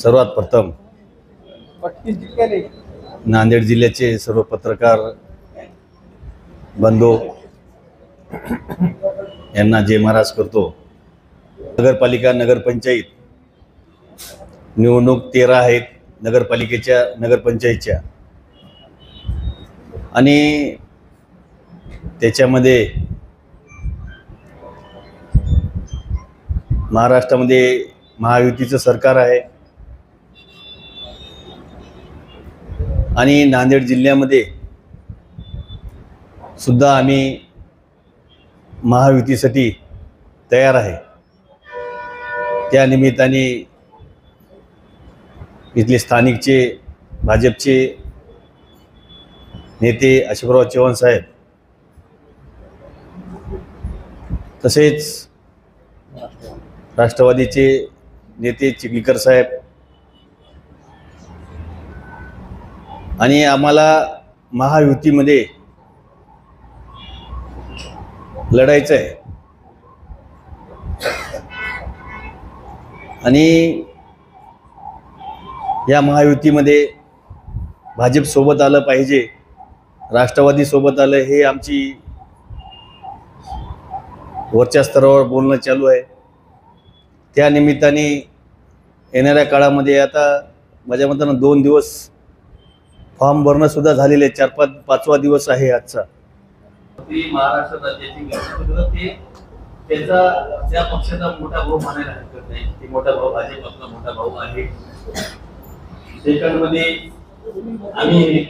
सर्वात प्रथम नांदेड जिल्ह्याचे सर्व पत्रकार बंधू यांना जय महाराज करतो। नगरपालिका नगरपंचायत निवडणूक 13 आहेत नगरपालिकेच्या नगरपंचायतच्या, आणि त्याच्यामध्ये महाराष्ट्रामध्ये महायुतीचं सरकार आहे आणि नांदेड जिल्ह्यामध्ये सुद्धा आम्ही महायुतीसाठी तयार आहे। त्या निमित्ताने इथले स्थानिकचे भाजपचे नेते अशोकराव चव्हाण साहेब, तसेच राष्ट्रवादीचे नेते चिखलीकर साहेब, आणि आम्हाला महायुतीमध्ये लढायचं आहे आणि या महायुतीमध्ये भाजप सोबत आलं पाहिजे, राष्ट्रवादी सोबत आलं, हे आमची वरच्या स्तरावर बोलणं चालू आहे। त्या निमित्ताने येणाऱ्या काळामध्ये आता माझ्या मतानं 2 दिवस फॉर्म भरणं सुद्धा झालेले, 4-5वां दिवस आहे आजचा। महाराष्ट्र राज्याची ते त्याचा त्या पक्षाचा मोठा भाऊ मानायला हरकत नाही। ते मोठा भाऊ भाजप आपला मोठा भाऊ आहे। सेकंडमध्ये आम्ही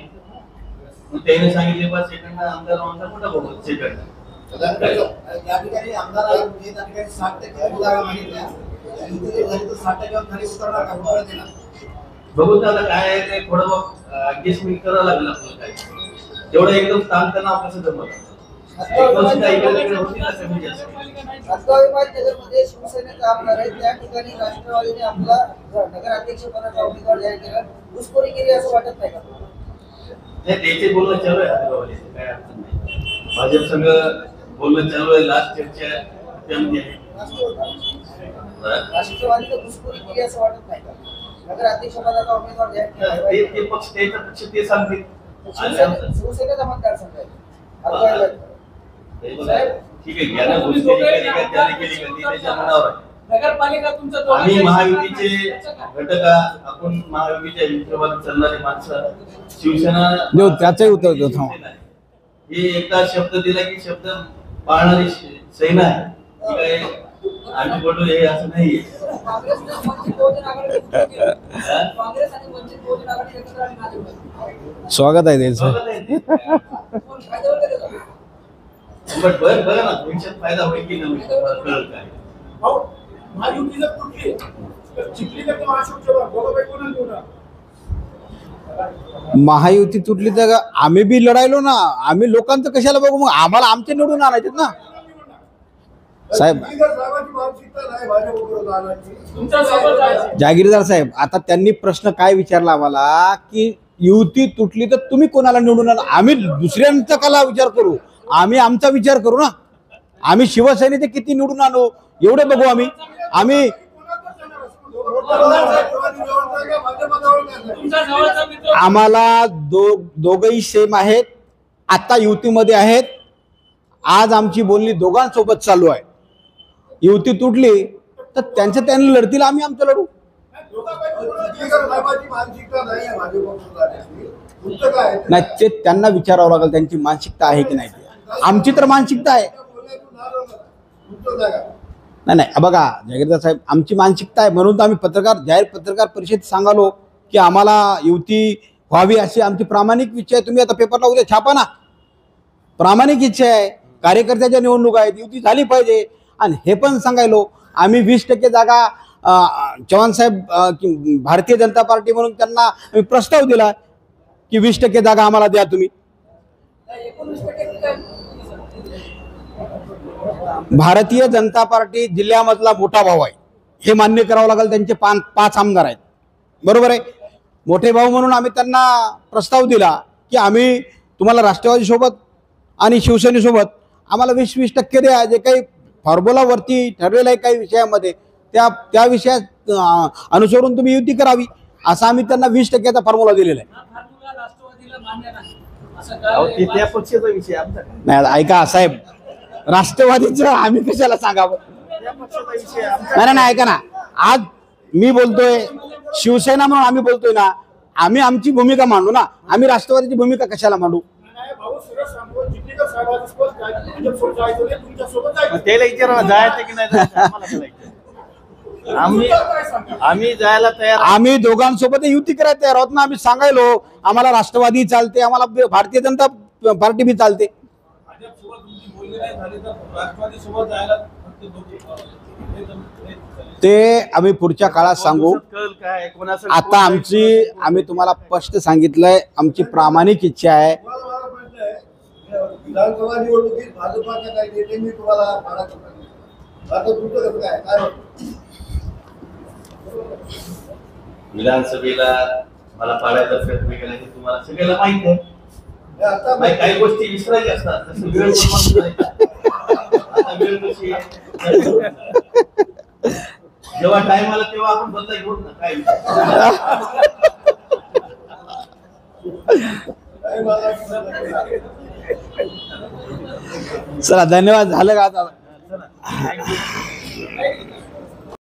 त्याने सांगितले बा सेकंड आमदार आमचा मोठा भाऊ सेकंड या ठिकाणी आमदार म्हणजे त्या ठिकाणी 60% जागा मागितल्या, तर 60% खाली उतरणार का उत्तर देणार? बघू आता काय आहे ते थोडं ऍडजस्टमेंट करावं लागेल आपल्याला। काय तेवढं एकदम ताण तणाव कसं जमत नगरमध्ये शिवसेनेचा आमदार आहे, त्या ठिकाणी राष्ट्रवादीने आपला नगराध्यक्षपदाचा उमेदवार जाहीर केला, घुसखोरी केली असं वाटत नाही का? त्याचे बोलणं चालू आहे, काय अडचण नाही। भाजप संघ बोलणं चालू आहे, लास्ट चर्चा त्यामध्ये आहे। राष्ट्रवादीने घुसखोरी केली असं वाटत नाही का? नगराध्यक्षपदाचा उमेदवार जाहीर केला, ते पक्ष त्याचा पक्ष ते सांगतील। शिवसेनेचा मतदारसंघ आहे, ठीक आहे, ज्याला घुसखोरी केली का त्याने केली का ती त्याच्या मनावर आहे। नगरपालिका तुमचं आम्ही महायुतीचे घटक, आपण महायुतीच्या विरोधात चालणारे माणसं, शिवसेना त्याचंही उत्तर देतो। हे एकदा शब्द दिला की शब्द पाळणारी सेना आहे। काय आम्ही बोलू हे असं नाहीये। स्वागत आहे त्यांचं। बरं ना, भविष्यात फायदा होईल की नाही कळलं काय? महायुती तुटली तर आम्ही बी लढायलो ना, आम्ही लोकांचं कशाला बघू, मग आम्हाला आमचे निवडून आणायचे ना साहेब। जागीरदार साहेब, आता त्यांनी प्रश्न काय विचारला आम्हाला की युती तुटली तर तुम्ही कोणाला निवडून आणा? आम्ही दुसऱ्यांचा कला विचार करू, आम्ही आमचा विचार करू ना। आम्ही शिवसेनेचे किती निवडून आणू एवढे बघू। आम्ही आम्हाला दोघही सेम आहेत, आता युतीमध्ये आहेत। आज आमची बोलणी दोघांसोबत चालू आहे। युती तुटली तर त्यांनी लढतील, आम्ही आमचं लढू। नाही, ते त्यांना विचारावं लागेल त्यांची मानसिकता आहे की नाही। आमची तर मानसिकता आहे। नाही बघा जागीरदार साहेब, आमची मानसिकता आहे म्हणून तर आम्ही जाहीर पत्रकार परिषद सांगालो की आम्हाला युती व्हावी अशी आमची प्रामाणिक इच्छा आहे। तुम्ही आता पेपरला उद्या छापा ना, प्रामाणिक इच्छा आहे। कार्यकर्त्याच्या निवडणूक आहेत, युती झाली पाहिजे। आणि हे पण सांगायलो आम्ही 20% जागा चव्हाण साहेब भारतीय जनता पार्टी म्हणून त्यांना आम्ही प्रस्ताव दिला की 20% जागा आम्हाला द्या तुम्ही। भारतीय जनता पार्टी जिल्ह्यामधला मोठा भाऊ आहे, हे मान्य करावं लागेल। त्यांचे 5 आमदार आहेत, बरोबर आहे। मोठे भाऊ म्हणून आम्ही त्यांना प्रस्ताव दिला की आम्ही तुम्हाला राष्ट्रवादी सोबत आणि शिवसेनेसोबत आम्हाला 20% द्या, जे काही फॉर्म्युलावरती ठरलेलं आहे काही विषयामध्ये त्या विषयात अनुसरून तुम्ही युती करावी, असा आम्ही त्यांना 20% फॉर्म्युला दिलेला आहे. राष्ट्रवादीला मान्य नाही असं अहो, काय ते त्या पक्षाचा विषय आमचा काय? नाही ऐका साहेब, राष्ट्रवादीचं आम्ही कशाला सांगावं? त्या पक्षाचा विषय आमचा नाही नाही ऐका ना, आज मी बोलतोय शिवसेना म्हणून आम्ही बोलतोय ना, आम्ही आमची भूमिका मांडू ना, आम्ही राष्ट्रवादीची भूमिका कशाला मांडू? मग त्याला विचारा जायचं की नाही जायचं, आम्हाला काय माहिती? आम्ही जायला तयार आहे. आम्ही दोघांसोबत युती करायला तयार आहोत ना. आम्ही सांगायलो आम्हाला राष्ट्रवादी चालते, आम्हाला भारतीय जनता पार्टी बी चालते. ते आम्ही पुढच्या काळात सांगू. कळलं काय कोणाचं आता आम्ही तुम्हाला स्पष्ट सांगितलंय, आमची प्रामाणिक इच्छा आहे. मला प्रश्न आहे, विधानसभा निवडणुकीत भाजपाच्या काही नेत्यांनी तुम्हाला पाडायचं नाही. आता तुमचं कसं काय वाटतं? विधानसभेला मला पाडायचा प्रयत्न केला हे तुम्हाला सगळ्याला माहित आहे. आता नाही, काही गोष्टी विसरायच्या असतात. जसं वेळ निर्माण करायचा. आता वेळ कशी आहे? जेव्हा टाइम आला तेव्हा आपण बदला घेऊन ना काय विषय. काही मला चला धन्यवाद. झालं का आता? चला. Thank you.